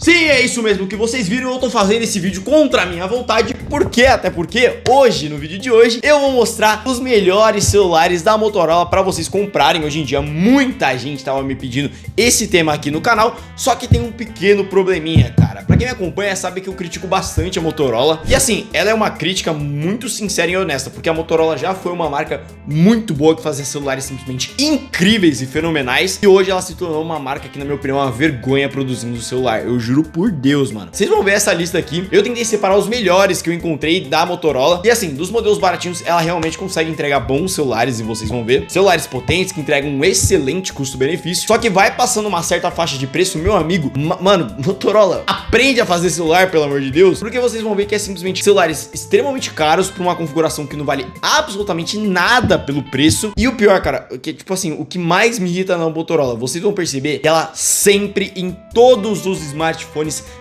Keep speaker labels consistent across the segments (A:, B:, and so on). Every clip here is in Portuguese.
A: Sim, é isso mesmo que vocês viram. Eu tô fazendo esse vídeo contra a minha vontade. Por quê? Até porque hoje, no vídeo de hoje, eu vou mostrar os melhores celulares da Motorola pra vocês comprarem. Hoje em dia, muita gente tava me pedindo esse tema aqui no canal, só que tem um pequeno probleminha, cara. Pra quem me acompanha sabe que eu critico bastante a Motorola. E assim, ela é uma crítica muito sincera e honesta, porque a Motorola já foi uma marca muito boa que fazia celulares simplesmente incríveis e fenomenais. E hoje ela se tornou uma marca que, na minha opinião, é uma vergonha produzindo celular. Eu juro por Deus, mano. Vocês vão ver essa lista aqui. Eu tentei separar os melhores que eu encontrei da Motorola. E assim, dos modelos baratinhos, ela realmente consegue entregar bons celulares, e vocês vão ver. Celulares potentes que entregam um excelente custo-benefício. Só que vai passando uma certa faixa de preço, meu amigo. Mano, Motorola, aprende a fazer celular, pelo amor de Deus. Porque vocês vão ver que é simplesmente celulares extremamente caros pra uma configuração que não vale absolutamente nada pelo preço. E o pior, cara, que tipo assim, o que mais me irrita na Motorola, vocês vão perceber que ela sempre, em todos os smartphones,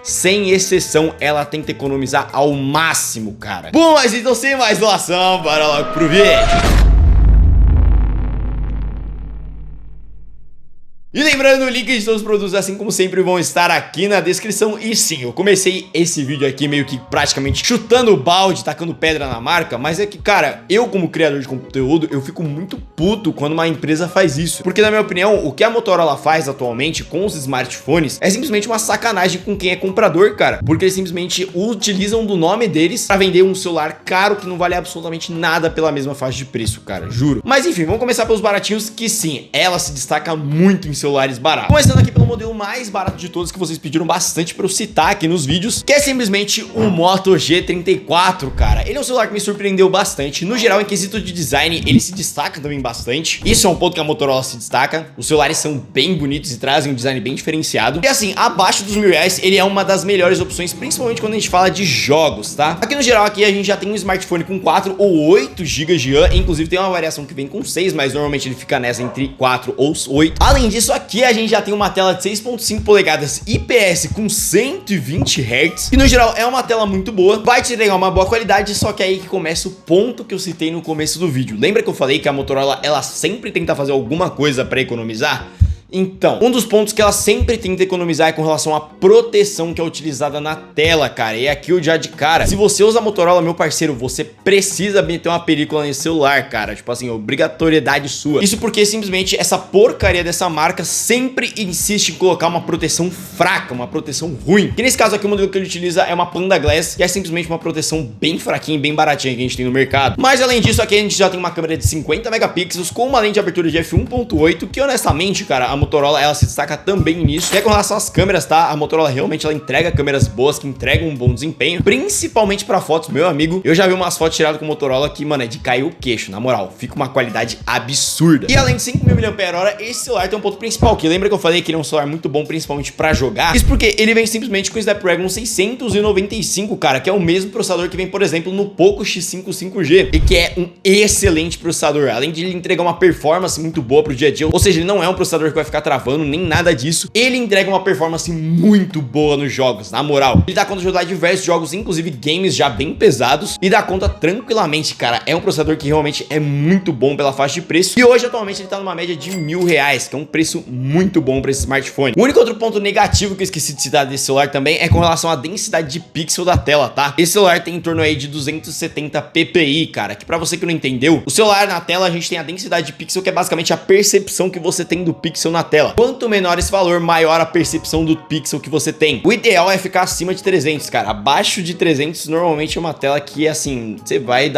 A: sem exceção, ela tenta economizar ao máximo, cara. Bom, mas então sem mais enrolação, bora logo pro vídeo. E lembrando, o link de todos os produtos, assim como sempre, vão estar aqui na descrição. E sim, eu comecei esse vídeo aqui meio que praticamente chutando o balde, tacando pedra na marca. Mas é que, cara, eu como criador de conteúdo, eu fico muito puto quando uma empresa faz isso. Porque, na minha opinião, o que a Motorola faz atualmente com os smartphones é simplesmente uma sacanagem com quem é comprador, cara. Porque eles simplesmente utilizam do nome deles pra vender um celular caro que não vale absolutamente nada pela mesma faixa de preço, cara, juro. Mas enfim, vamos começar pelos baratinhos, que sim, ela se destaca muito em celulares baratos. Começando aqui pelo modelo mais barato de todos, que vocês pediram bastante pra eu citar aqui nos vídeos, que é simplesmente o Moto G34, cara. Ele é um celular que me surpreendeu bastante. No geral, em quesito de design, ele se destaca também bastante. Isso é um ponto que a Motorola se destaca. Os celulares são bem bonitos e trazem um design bem diferenciado. E assim, abaixo dos R$1.000, ele é uma das melhores opções, principalmente quando a gente fala de jogos, tá? Aqui no geral, aqui a gente já tem um smartphone com 4 ou 8 GB de RAM. Inclusive tem uma variação que vem com 6, mas normalmente ele fica nessa entre 4 ou 8. Além disso, aqui a gente já tem uma tela de 6.5 polegadas IPS com 120 Hz, e no geral é uma tela muito boa, vai te entregar uma boa qualidade. Só que é aí que começa o ponto que eu citei no começo do vídeo. Lembra que eu falei que a Motorola, ela sempre tenta fazer alguma coisa para economizar? Então, um dos pontos que ela sempre tenta economizar é com relação à proteção que é utilizada na tela, cara. E aqui eu já de cara, se você usa a Motorola, meu parceiro, você precisa meter uma película nesse celular, cara. Tipo assim, obrigatoriedade sua. Isso porque simplesmente essa porcaria dessa marca sempre insiste em colocar uma proteção fraca, uma proteção ruim. Que nesse caso aqui o modelo que ele utiliza é uma Panda Glass, que é simplesmente uma proteção bem fraquinha e bem baratinha que a gente tem no mercado. Mas além disso, aqui a gente já tem uma câmera de 50 megapixels com uma lente de abertura de f1.8, que honestamente, cara, a Motorola, ela se destaca também nisso. E é com relação às câmeras, tá? A Motorola realmente, ela entrega câmeras boas, que entregam um bom desempenho, principalmente pra fotos, meu amigo. Eu já vi umas fotos tiradas com Motorola que, mano, é de cair o queixo, na moral. Fica uma qualidade absurda. E além de 5.000 mAh, esse celular tem um ponto principal, que lembra que eu falei que ele é um celular muito bom, principalmente pra jogar? Isso porque ele vem simplesmente com o Snapdragon 695, cara, que é o mesmo processador que vem, por exemplo, no Poco X5 5G, e que é um excelente processador. Além de ele entregar uma performance muito boa pro dia a dia, ou seja, ele não é um processador que vai ficar travando, nem nada disso. Ele entrega uma performance muito boa nos jogos, na moral. Ele dá conta de rodar diversos jogos, inclusive games já bem pesados, e dá conta tranquilamente, cara. É um processador que realmente é muito bom pela faixa de preço. E hoje, atualmente, ele tá numa média de R$1.000, que é um preço muito bom pra esse smartphone. O único outro ponto negativo que eu esqueci de citar desse celular também é com relação à densidade de pixel da tela, tá? Esse celular tem em torno aí de 270 ppi, cara, que pra você que não entendeu, o celular na tela a gente tem a densidade de pixel, que é basicamente a percepção que você tem do pixel na tela. Quanto menor esse valor, maior a percepção do pixel que você tem. O ideal é ficar acima de 300, cara. Abaixo de 300 normalmente é uma tela que, assim, você vai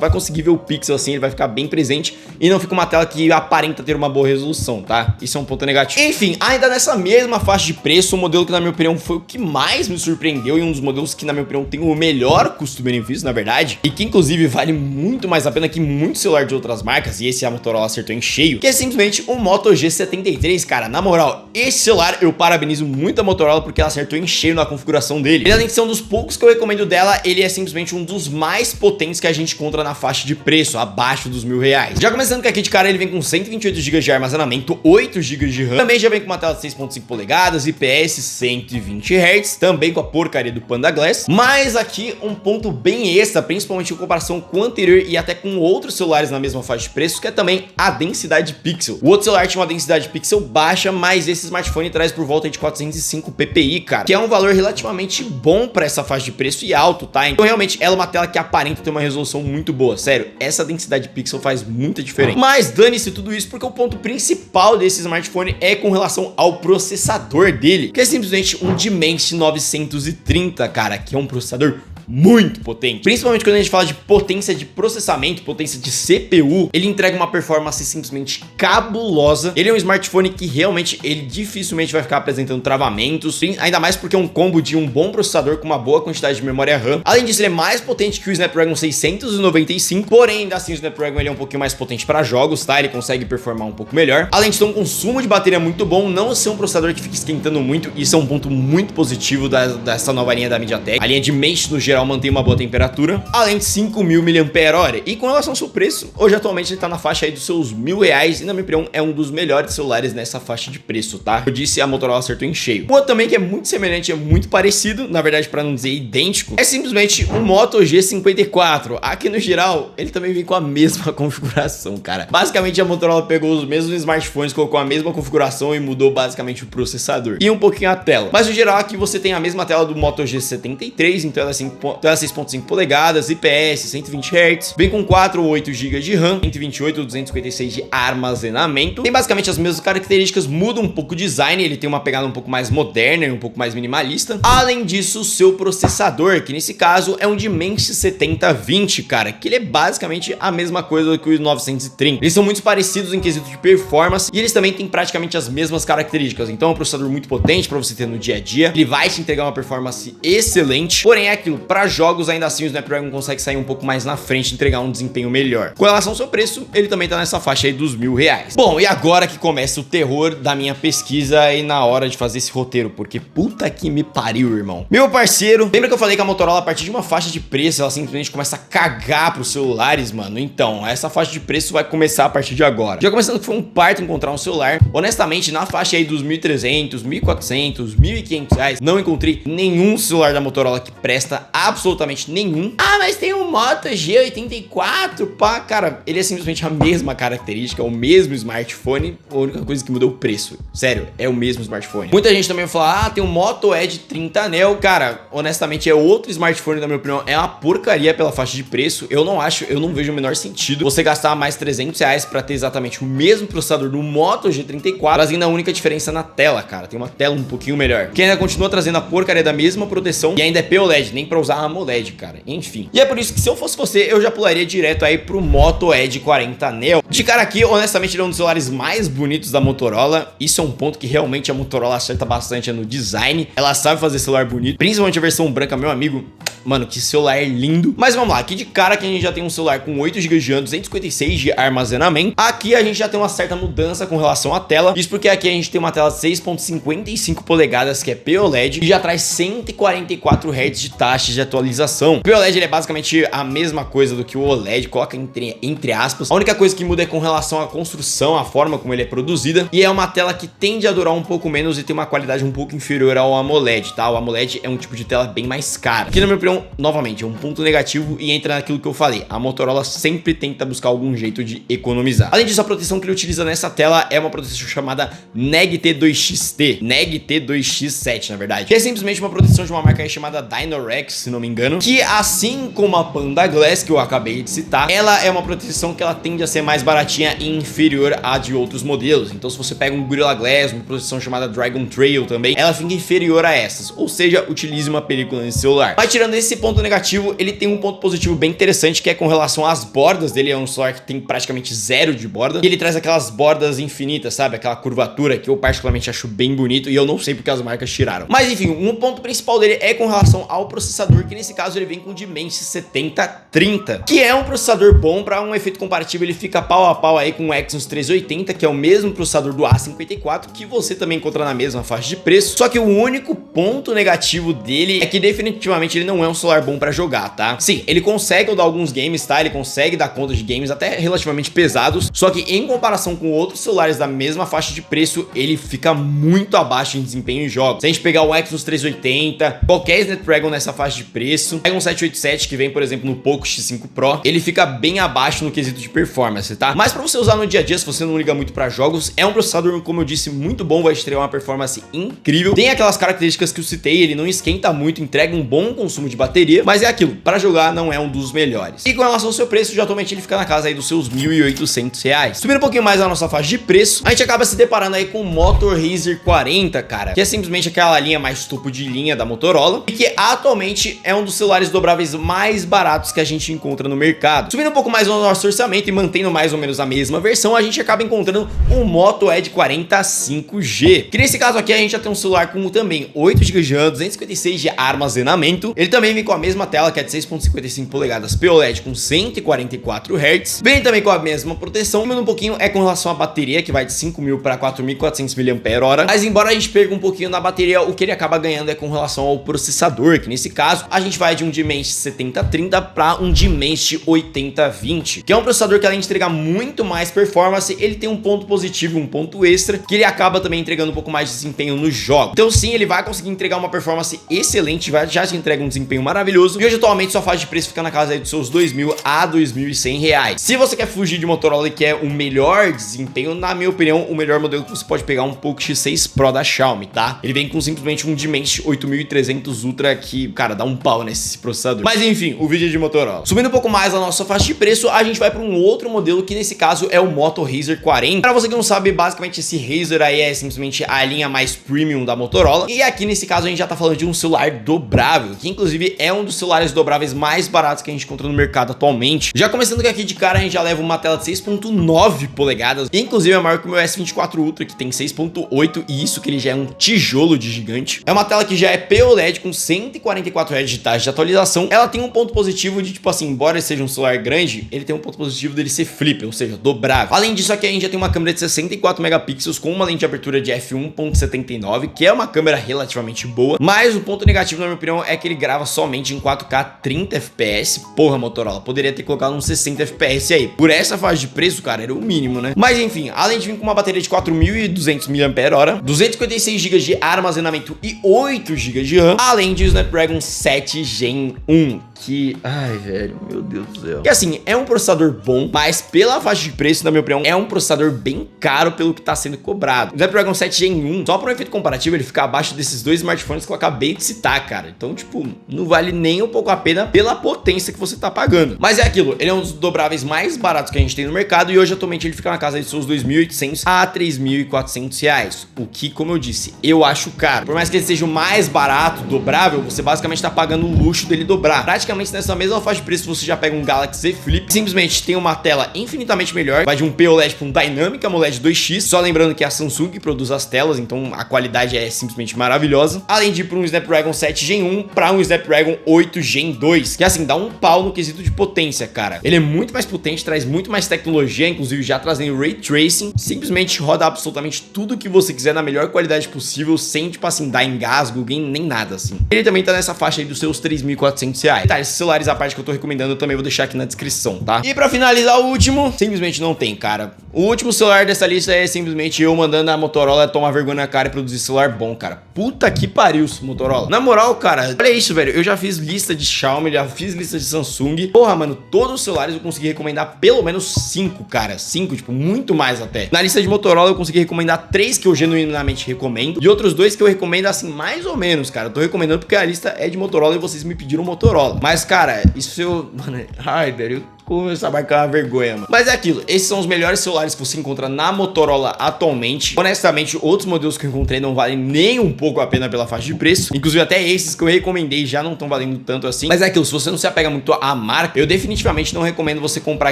A: conseguir ver o pixel assim, ele vai ficar bem presente, e não fica uma tela que aparenta ter uma boa resolução, tá? Isso é um ponto negativo. Enfim, ainda nessa mesma faixa de preço, o modelo que, na minha opinião, foi o que mais me surpreendeu, e um dos modelos que, na minha opinião, tem o melhor custo-benefício, na verdade, e que, inclusive, vale muito mais a pena que muito celular de outras marcas, e esse a Motorola acertou em cheio, que é simplesmente o Moto G73, cara. Na moral, esse celular eu parabenizo muito a Motorola, porque ela acertou em cheio na configuração dele. Ele, além de ser um dos poucos que eu recomendo dela, ele é simplesmente um dos mais potentes que a gente encontra na faixa de preço, abaixo dos R$1.000. Já começando com aqui de cara, ele vem com 128 GB de armazenamento, 8 GB de RAM, também já vem com uma tela de 6.5 polegadas, IPS 120 Hz, também com a porcaria do Panda Glass. Mas aqui um ponto bem extra, principalmente em comparação com o anterior e até com outros celulares na mesma faixa de preço, que é também a densidade de pixel. O outro celular tinha uma densidade de pixel baixa, mas esse smartphone traz por volta de 405 ppi, cara, que é um valor relativamente bom pra essa faixa de preço e alto, tá? Então realmente ela é uma tela que aparenta ter uma resolução muito boa, sério, essa densidade de pixel faz muita diferença. Mas dane-se tudo isso porque o ponto principal desse smartphone é com relação ao processador dele, que é simplesmente um Dimensity 930, cara, que é um processador muito potente. Principalmente quando a gente fala de potência de processamento, potência de CPU, ele entrega uma performance simplesmente cabulosa. Ele é um smartphone que realmente ele dificilmente vai ficar apresentando travamentos, ainda mais porque é um combo de um bom processador com uma boa quantidade de memória RAM. Além disso, ele é mais potente que o Snapdragon 695, porém ainda assim o Snapdragon ele é um pouquinho mais potente para jogos, tá? Ele consegue performar um pouco melhor. Além de ter um consumo de bateria muito bom, não ser um processador que fica esquentando muito, isso é um ponto muito positivo dessa nova linha da MediaTek. A linha de Dimensity no geral mantém uma boa temperatura, além de 5.000 mAh. E com relação ao seu preço, hoje atualmente ele tá na faixa aí dos seus R$1.000 e na minha opinião é um dos melhores celulares nessa faixa de preço, tá? Eu disse, a Motorola acertou em cheio. O outro também que é muito semelhante, é muito parecido, na verdade para não dizer idêntico, é simplesmente o Moto G54. Aqui no geral, ele também vem com a mesma configuração, cara. Basicamente a Motorola pegou os mesmos smartphones, colocou a mesma configuração e mudou basicamente o processador e um pouquinho a tela. Mas no geral aqui você tem a mesma tela do Moto G73, então ela é 6.5 polegadas, IPS, 120 Hz, vem com 4 ou 8 GB de RAM, 128 ou 256 de armazenamento. Tem basicamente as mesmas características, muda um pouco o design, ele tem uma pegada um pouco mais moderna e um pouco mais minimalista. Além disso, o seu processador, que nesse caso é um Dimensity 7020, cara, que ele é basicamente a mesma coisa que o 930. Eles são muito parecidos em quesito de performance e eles também têm praticamente as mesmas características. Então é um processador muito potente para você ter no dia a dia, ele vai te entregar uma performance excelente, porém é aquilo, para jogos ainda assim o Snapdragon consegue sair um pouco mais na frente e entregar um desempenho melhor. Com relação ao seu preço, ele também tá nessa faixa aí dos R$1.000. Bom, e agora que começa o terror da minha pesquisa e na hora de fazer esse roteiro, porque puta que me pariu, irmão. Meu parceiro, lembra que eu falei que a Motorola, a partir de uma faixa de preço, ela simplesmente começa a cagar pros celulares, mano? Então, essa faixa de preço vai começar a partir de agora. Já começando que foi um parto encontrar um celular. Honestamente, na faixa aí dos 1.300, 1.400, 1.500 reais, não encontrei nenhum celular da Motorola que presta absolutamente nenhum. Ah, mas tem um Moto G84, pá, cara, ele é simplesmente a mesma característica, o mesmo smartphone, a única coisa que mudou é o preço. Sério, é o mesmo smartphone. Muita gente também fala, ah, tem um Moto Edge 30 Neo, cara, honestamente é outro smartphone, na minha opinião, é uma porcaria pela faixa de preço. Eu não vejo o menor sentido você gastar mais R$300 pra ter exatamente o mesmo processador do Moto G34, trazendo a única diferença na tela, cara, tem uma tela um pouquinho melhor, que ainda continua trazendo a porcaria da mesma proteção e ainda é POLED, nem pra usar AMOLED, cara, enfim. E é por isso que se eu fosse você, eu já pularia direto aí pro Moto Edge 40 Neo. De cara aqui, honestamente, ele é um dos celulares mais bonitos da Motorola. Isso é um ponto que realmente a Motorola acerta bastante no design. Ela sabe fazer celular bonito, principalmente a versão branca, meu amigo. Mano, que celular lindo. Mas vamos lá, aqui de cara que a gente já tem um celular com 8 GB de RAM, 256 de armazenamento. Aqui a gente já tem uma certa mudança com relação à tela. Isso porque aqui a gente tem uma tela de 6.55 polegadas, que é POLED, e já traz 144 Hz de taxa de atualização. O POLED ele é basicamente a mesma coisa do que o OLED, coloca entre aspas. A única coisa que muda é com relação à construção, a forma como ele é produzida. E é uma tela que tende a durar um pouco menos e tem uma qualidade um pouco inferior ao AMOLED, tá? O AMOLED é um tipo de tela bem mais cara, que na minha opinião, novamente, é um ponto negativo e entra naquilo que eu falei. A Motorola sempre tenta buscar algum jeito de economizar. Além disso, a proteção que ele utiliza nessa tela é uma proteção chamada NEG T2XT, NEG T2X7, na verdade, que é simplesmente uma proteção de uma marca chamada Dynorex, se não me engano, que assim como a Panda Glass, que eu acabei de citar, ela é uma proteção que ela tende a ser mais baratinha e inferior à de outros modelos. Então, se você pega um Gorilla Glass, uma proteção chamada Dragon Trail também, ela fica inferior a essas, ou seja, utilize uma película nesse celular. Mas tirando esse ponto negativo, ele tem um ponto positivo bem interessante, que é com relação às bordas dele. É um celular que tem praticamente zero de borda, e ele traz aquelas bordas infinitas, sabe? Aquela curvatura que eu particularmente acho bem bonito, e eu não sei porque as marcas tiraram. Mas enfim, um ponto principal dele é com relação ao processador, que nesse caso ele vem com o Dimensity 7030, que é um processador bom. Para um efeito comparativo, ele fica pau a pau aí com o Exynos 380, que é o mesmo processador do A54, que você também encontra na mesma faixa de preço. Só que o único ponto negativo dele é que definitivamente ele não é um celular bom pra jogar, tá? Sim, ele consegue rodar alguns games, tá? Ele consegue dar conta de games até relativamente pesados, só que em comparação com outros celulares da mesma faixa de preço, ele fica muito abaixo em desempenho em jogos. Se a gente pegar o Exynos 380, qualquer Snapdragon nessa faixa de preço. Pega um 787 que vem, por exemplo, no Poco X5 Pro, ele fica bem abaixo no quesito de performance, tá? Mas pra você usar no dia a dia, se você não liga muito pra jogos, é um processador, como eu disse, muito bom, vai te ter uma performance incrível. Tem aquelas características que eu citei, ele não esquenta muito, entrega um bom consumo de bateria, mas é aquilo, pra jogar não é um dos melhores. E com relação ao seu preço, já atualmente ele fica na casa aí dos seus R$1.800. Subindo um pouquinho mais a nossa faixa de preço, a gente acaba se deparando aí com o Moto Razr 40, cara, que é simplesmente aquela linha mais topo de linha da Motorola e que atualmente é um dos celulares dobráveis mais baratos que a gente encontra no mercado. Subindo um pouco mais no nosso orçamento e mantendo mais ou menos a mesma versão, a gente acaba encontrando o Moto Edge 40 5G, que nesse caso aqui a gente já tem um celular com também 8 GB de RAM, 256 de armazenamento. Ele também vem com a mesma tela, que é de 6.55 polegadas POLED com 144 Hz. Vem também com a mesma proteção, mas um pouquinho é com relação à bateria, que vai de 5.000 para 4.400 mAh. Mas embora a gente perca um pouquinho na bateria, o que ele acaba ganhando é com relação ao processador, que nesse caso a gente vai de um Dimensity 7030 para um Dimensity 8020, que é um processador que além de entregar muito mais performance, ele tem um ponto positivo, um ponto extra, que ele acaba também entregando um pouco mais de desempenho no jogo. Então sim, ele vai conseguir entregar uma performance excelente, já te entrega um desempenho maravilhoso, e hoje atualmente sua faixa de preço fica na casa aí dos seus R$2.000 a R$2.100. Se você quer fugir de Motorola e quer o melhor desempenho, na minha opinião, o melhor modelo que você pode pegar é um Poco X6 Pro da Xiaomi, tá? Ele vem com simplesmente um Dimensity 8300 Ultra que, cara, dá um pau nesse processador. Mas enfim, o vídeo é de Motorola. Subindo um pouco mais a nossa faixa de preço, a gente vai para um outro modelo que nesse caso é o Moto Razr 40. Para você que não sabe, basicamente esse Razr aí é simplesmente a linha mais premium da Motorola. E aqui nesse caso a gente já tá falando de um celular dobrável, que inclusive é um dos celulares dobráveis mais baratos que a gente encontra no mercado atualmente. Já começando que aqui de cara a gente já leva uma tela de 6.9 polegadas, inclusive é maior que o meu S24 Ultra, que tem 6.8, e isso que ele já é um tijolo de gigante. É uma tela que já é POLED com 144 Hz de taxa de atualização. Ela tem um ponto positivo de, tipo assim, embora seja um celular grande, ele tem um ponto positivo dele ser flip, ou seja, dobrável. Além disso, aqui a gente já tem uma câmera de 64 megapixels com uma lente de abertura de f1.79, que é uma câmera relativamente boa, mas o ponto negativo, na minha opinião, é que ele grava somente em 4K 30 FPS. Porra, Motorola, poderia ter colocado uns 60 FPS aí. Por essa faixa de preço, cara, era o mínimo, né? Mas enfim, além de vir com uma bateria de 4.200 mAh, 256 GB de armazenamento e 8 GB de RAM, além de Snapdragon 7 Gen 1, que... ai, velho, meu Deus do céu. Que assim, é um processador bom, mas pela faixa de preço, na minha opinião, é um processador bem caro pelo que tá sendo cobrado. O Snapdragon 7 Gen 1, só por um efeito comparativo, ele fica abaixo desses dois smartphones que eu acabei de citar, cara. Então, tipo, não vale nem um pouco a pena pela potência que você tá pagando. Mas é aquilo, ele é um dos dobráveis mais baratos que a gente tem no mercado e hoje, atualmente, ele fica na casa de seus R$2.800 a R$3.400. O que, como eu disse, eu acho caro. Por mais que ele seja o mais barato, dobrável, você basicamente tá pagando o luxo dele dobrar. Praticamente nessa mesma faixa de preço, você já pega um Galaxy Z Flip, simplesmente tem uma tela infinitamente melhor, vai de um POLED para um Dynamic AMOLED 2X, só lembrando que é a Samsung que produz as telas, então a qualidade é simplesmente maravilhosa. Além de ir para um Snapdragon 7 Gen 1 para um Snapdragon 8 Gen 2, que assim, dá um pau no quesito de potência, cara. Ele é muito mais potente, traz muito mais tecnologia, inclusive já trazendo Ray Tracing, simplesmente roda absolutamente tudo que você quiser na melhor qualidade possível, sem, tipo assim, dar engasgo, nem nada, assim. Ele também tá nessa faixa aí dos seus R$3.400. Tá, esses celulares, a parte que eu tô recomendando, eu também vou deixar aqui na descrição, tá? E pra finalizar, o último, simplesmente não tem, cara. O último celular dessa lista é simplesmente eu mandando a Motorola tomar vergonha na cara e produzir celular bom, cara. Puta que pariu, Motorola. Na moral, cara, olha isso, velho. Eu já fiz lista de Xiaomi, já fiz lista de Samsung. Porra, mano, todos os celulares eu consegui recomendar pelo menos 5, cara. 5, tipo, muito mais até. Na lista de Motorola eu consegui recomendar 3 que eu genuinamente recomendo e outros 2 que eu recomendo, assim, mais ou menos, cara. Eu tô recomendando porque a lista é de Motorola e vocês me pediram Motorola. Mas, cara, isso eu... mano, ai, velho, começar a marcar uma vergonha, mano. Mas é aquilo, esses são os melhores celulares que você encontra na Motorola atualmente. Honestamente, outros modelos que eu encontrei não valem nem um pouco a pena pela faixa de preço. Inclusive até esses que eu recomendei já não estão valendo tanto assim. Mas é aquilo, se você não se apega muito à marca, eu definitivamente não recomendo você comprar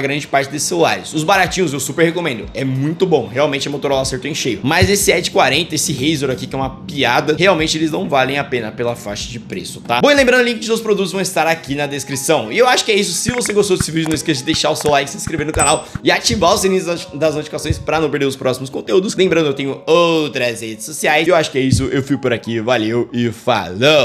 A: grande parte desses celulares. Os baratinhos eu super recomendo, é muito bom, realmente a Motorola acertou em cheio. Mas esse Edge 40, esse Razr aqui que é uma piada, realmente eles não valem a pena pela faixa de preço, tá? Bom, e lembrando, o link dos produtos vão estar aqui na descrição. E eu acho que é isso, se você gostou desse vídeo, não esqueça de deixar o seu like, se inscrever no canal e ativar o sininho das notificações para não perder os próximos conteúdos. Lembrando, eu tenho outras redes sociais. E eu acho que é isso, eu fico por aqui, valeu e falou!